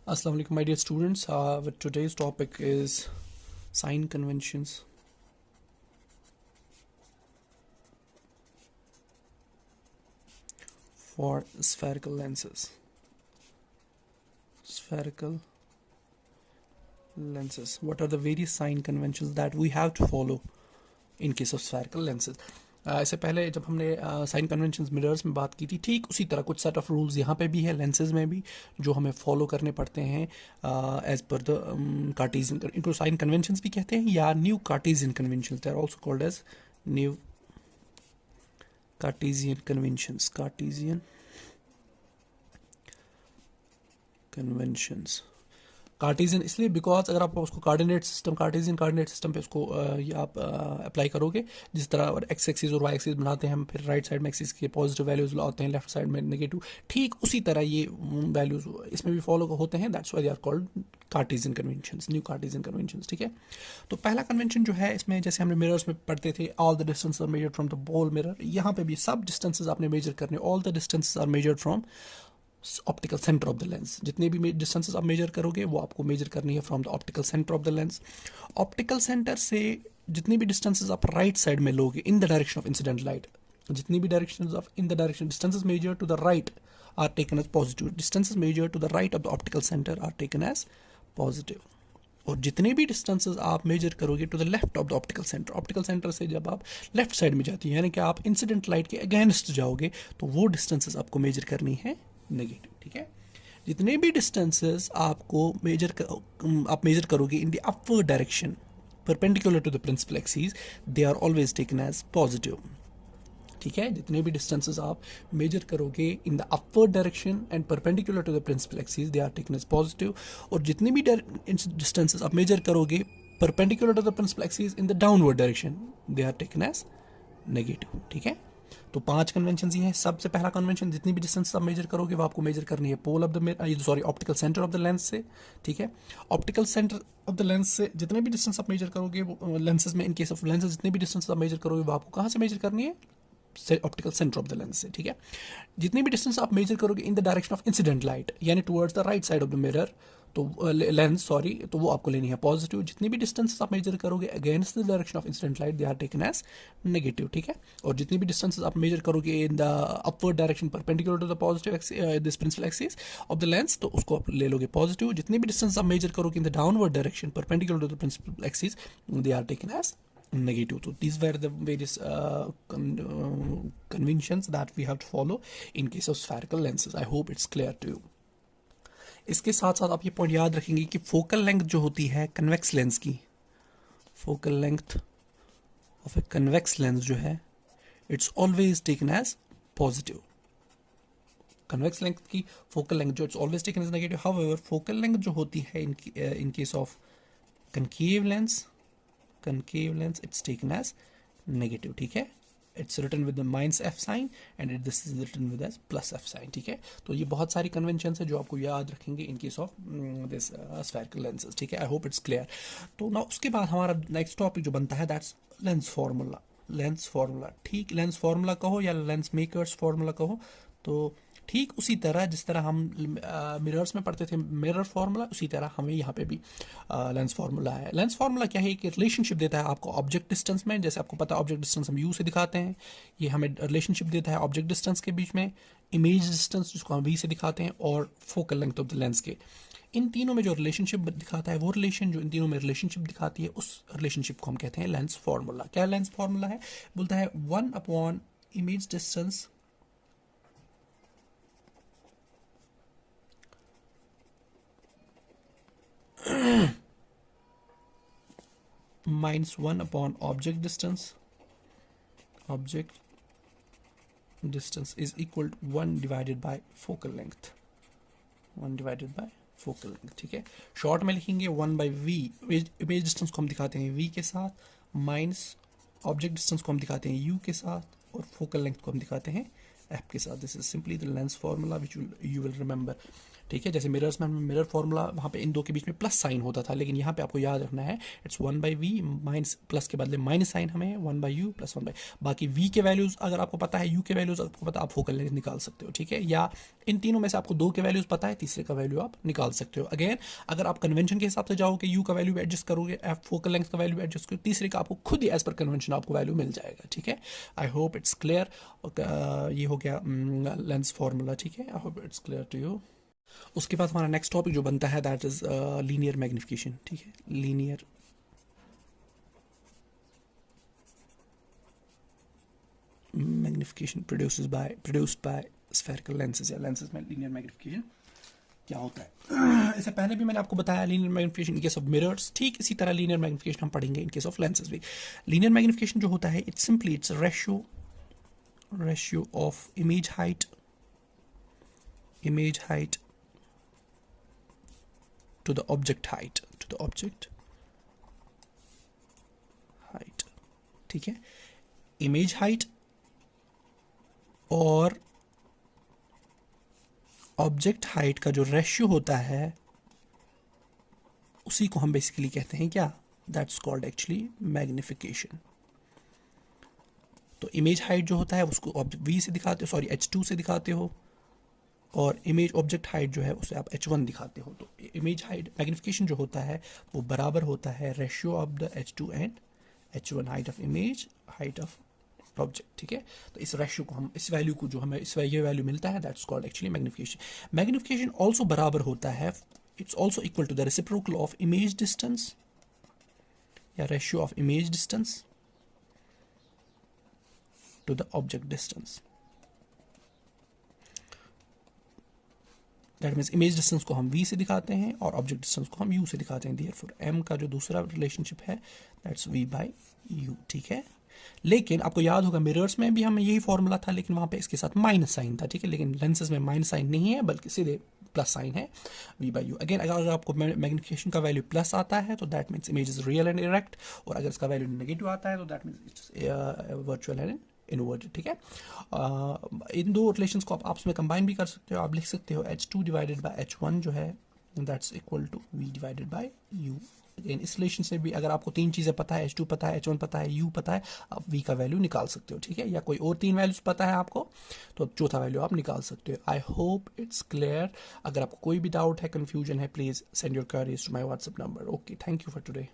Assalamu alaikum, my dear students. Today's topic is sign conventions for spherical lenses. Spherical lenses. What are the various sign conventions that we have to follow in case of spherical lenses? इससे पहले जब हमने sign conventions mirrors में बात की थी, ठीक उसी तरह कुछ सेट ऑफ रूल्स यहाँ पे भी है लेंसेज में भी, जो हमें फॉलो करने पड़ते हैं एज पर द कार्टेशियन. इनको साइन कन्वेंशंस भी कहते हैं या new Cartesian conventions. They are also called as new Cartesian conventions. Cartesian इसलिए बिकॉज अगर आप उसको कार्टेशियन कोऑर्डिनेट सिस्टम पे उसको ये आप अप्लाई करोगे, जिस तरह एक्स एक्सिस और वाई एक्सिस बनाते हैं हम, फिर राइट साइड में एक्सिस के पॉजिटिव वैल्यूज लाते हैं, लेफ्ट साइड में नेगेटिव, ठीक उसी तरह ये वैल्यूज इसमें भी फॉलो होते हैं. That's why they are called Cartesian conventions, new Cartesian conventions. ठीक है, तो पहला कन्वेंशन जो है इसमें, जैसे हमने मिरर्स में पढ़ते थे, all the distance are measured from the ball mirror. यहाँ पे भी सब डिस्टेंसेज आपने मेजर करने, all the distances are measured from optical centre of the lens. जितने भी डिस्टेंसेस आप मेजर करोगे वो आपको मेजर करनी है from the optical centre of the lens. Optical centre से जितनी भी डिस्टेंसेस आप राइट साइड में लोगे in the direction of incident light, जितनी भी directions of in the direction distances measure to the right are taken as positive. Distances measure to the right of the optical centre are taken as positive. और जितने भी distances आप measure करोगे to the left of the optical centre, optical centre से जब आप left side में जाती है, यानी कि आप इंसिडेंट लाइट के अगेंस्ट जाओगे, तो वो डिस्टेंसेस आपको मेजर करनी है नेगेटिव. ठीक है, जितने भी डिस्टेंसेस आपको आप मेजर करोगे in the upward direction perpendicular to the principal axis, they are always taken as positive. ठीक है, जितने भी डिस्टेंसेस आप मेजर करोगे in the upward direction and perpendicular to the principal axis, they are taken as positive. और जितने भी distances आप मेजर करोगे perpendicular to the principal axis in the downward direction, they are taken as negative. ठीक है, तो 5 convention ही हैं. सबसे पहला कन्वेंशन, जितनी भी डिस्टेंस आप मेजर करोगे वो आपको मेजर करनी है pole of the optical centre of the lens से. ठीक है, optical centre of the lens से जितने भी डिस्टेंस आप मेजर करोगे वो लेंसेज में, इन केस ऑफ लेंसेज जितने भी डिस्टेंस आप मेजर करोगे वो आपको कहाँ से मेजर करनी है? Optical centre of the lens से. ठीक है, जितनी भी डिस्टेंस आप मेजर करोगे in the direction of incident light, यानी towards the right side of the mirror, तो लेंस सॉरी, तो वो आपको लेनी है पॉजिटिव. जितनी भी डिस्टेंस आप मेजर करोगे against the direction of incident light, they are taken as negative. ठीक है, और जितनी भी डिस्टेंस आप मेजर करोगे in the upward direction perpendicular to the positive this principal axis of the lens, तो उसको आप ले लोगे पॉजिटिव. जितनी भी डिस्टेंस आप मेजर करोगे in the downward direction perpendicular to the principal axis, they are taken as negative. So these were the various conventions that we have to follow in case of spherical lenses. I hope it's clear to you. इसके साथ साथ आप ये point याद रखेंगे कि focal length जो होती है कन्वेक्स लेंस की, focal length of a convex lens जो है, it's always taken as positive. Convex length की फोकल लेंथ जो it's always taken as negative. However focal length जो होती है in case of concave lens, it's taken as negative. ठीक है, it's written with the minus f sign and this is written with as plus f sign. ठीक है, तो ये बहुत सारी कन्वेंशन है जो आपको याद रखेंगे इन case of this spherical lenses. ठीक है, आई होप इट्स क्लियर. तो ना उसके बाद हमारा नेक्स्ट टॉपिक जो बनता है दैट्स लेंस फार्मूला. ठीक, लेंस फार्मूला कहो या लेंस मेकर्स फार्मूला कहो, तो ठीक उसी तरह जिस तरह हम मिरर्स में पढ़ते थे मिरर फार्मूला, उसी तरह हमें यहाँ पे भी लेंस फार्मूला है. लेंस फार्मूला क्या है? कि रिलेशनशिप देता है आपको ऑब्जेक्ट डिस्टेंस में. जैसे आपको पता है ऑब्जेक्ट डिस्टेंस हम यू से दिखाते हैं, ये हमें रिलेशनशिप देता है ऑब्जेक्ट डिस्टेंस के बीच में, इमेज डिस्टेंस जिसको हम वी से दिखाते हैं, और focal length of the lens के. इन तीनों में जो रिलेशनशिप दिखाता है, वो रिलेशन जो इन तीनों में रिलेशनशिप दिखाती है, उस रिलेशनशिप को हम कहते हैं लेंस फार्मूला. क्या लेंस फार्मूला है? बोलता है 1 upon image distance minus 1 upon object distance is equal to 1 divided by focal length. ठीक है, शॉर्ट में लिखेंगे 1 by v. इमेज डिस्टेंस को हम दिखाते हैं v के साथ, माइनस ऑब्जेक्ट डिस्टेंस को हम दिखाते हैं u के साथ, और फोकल लेंथ को हम दिखाते हैं f के साथ. This is simply the lens formula which you will remember. ठीक है। जैसे मिरर्स में मिरर फॉर्मूला वहाँ पे इन दो के बीच में प्लस साइन होता था, लेकिन यहाँ पे आपको याद रखना है इट्स 1/v माइनस, प्लस के बदले माइनस साइन हमें 1/u प्लस 1/, बाकी v के वैल्यूज़ अगर आपको पता है, u के वैल्यूज़ आपको पता है, आप फोकल लेंथ निकाल सकते हो, ठीक है। या इन तीनों में से आपको दो के वैल्यूज़ पता है, तीसरे का वैल्यू आप निकाल सकते हो। अगेन अगर आप कन्वेंशन के हिसाब से जाओगे, u का वैल्यू भी एडजस्ट करोगे, फोकल लेंथ का वैल्यू एडजस्ट करोगे, तीसरे का आपको खुद ही एज पर कन्वेंशन आपको वैल्यू मिल जाएगा, ठीक है। I hope it's clear. ये हो गया लेंस फार्मूला, ठीक है। I hope it's clear to you. उसके बाद हमारा नेक्स्ट टॉपिक जो बनता है दैट इज लीनियर मैग्निफिकेशन, ठीक है। Linear magnification produced by spherical lenses या लेंसेज में लीनियर मैग्निफिकेशन क्या होता है। इससे पहले भी मैंने आपको बताया linear magnification in case of mirrors, ठीक इसी तरह लीनियर मैग्निफिकेशन हम पढ़ेंगे इन केस ऑफ लेंसेज भी। लीनियर मैग्निफिकेशन जो होता है it's simply it's ratio of image height to the object height, ठीक है। इमेज हाइट और ऑब्जेक्ट हाइट का जो रेशियो होता है उसी को हम बेसिकली कहते हैं क्या, दैट्स कॉल्ड एक्चुअली मैग्निफिकेशन। तो इमेज हाइट जो होता है उसको v से दिखाते हो, सॉरी h2 से दिखाते हो, और इमेज ऑब्जेक्ट हाइट जो है उसे आप h1 दिखाते हो। तो इमेज हाइट मैग्निफिकेशन जो होता है वो बराबर होता है ratio of the h2 and h1, height of image, height of object, ठीक है। तो इस रेशियो को हम, इस वैल्यू को जो हमें ये वैल्यू मिलता है that's called actually magnification. Magnification also बराबर होता है, it's also equal to the reciprocal of image distance या ratio of image distance to the object distance. That means image distance को हम v से दिखाते हैं और ऑब्जेक्ट डिस्टेंस को हम u से दिखाते हैं। देयरफॉर m का जो दूसरा रिलेशनशिप है दैट्स v/u, ठीक है। लेकिन आपको याद होगा मिरर्स में भी हमें यही फॉर्मूला था, लेकिन वहां पे इसके साथ माइनस साइन था, ठीक है। लेकिन लेंसेज में माइनस साइन नहीं है बल्कि सीधे प्लस साइन है, v/u। अगेन अगर आपको मैग्निफिकेशन का वैल्यू प्लस आता है तो that means image is real and erect, और अगर इसका वैल्यू नेगेटिव आता है तो that means it's virtual and inverted, ठीक है। इन दो रिलेशंस को आप आपस में कंबाइन भी कर सकते हो। आप लिख सकते हो h2 डिवाइडेड बाय h1 जो है that's equal to v divided by u। Again इस रिलेशन से भी अगर आपको तीन चीज़ें पता है, h2 पता है, h1 पता है, u पता है, आप v का वैल्यू निकाल सकते हो, ठीक है। या कोई और तीन वैल्यूज पता है आपको तो चौथा वैल्यू आप निकाल सकते हो। I hope it's clear. अगर आपको कोई भी डाउट है, कन्फ्यूजन है, please send your queries to my WhatsApp number. Okay, thank you for today.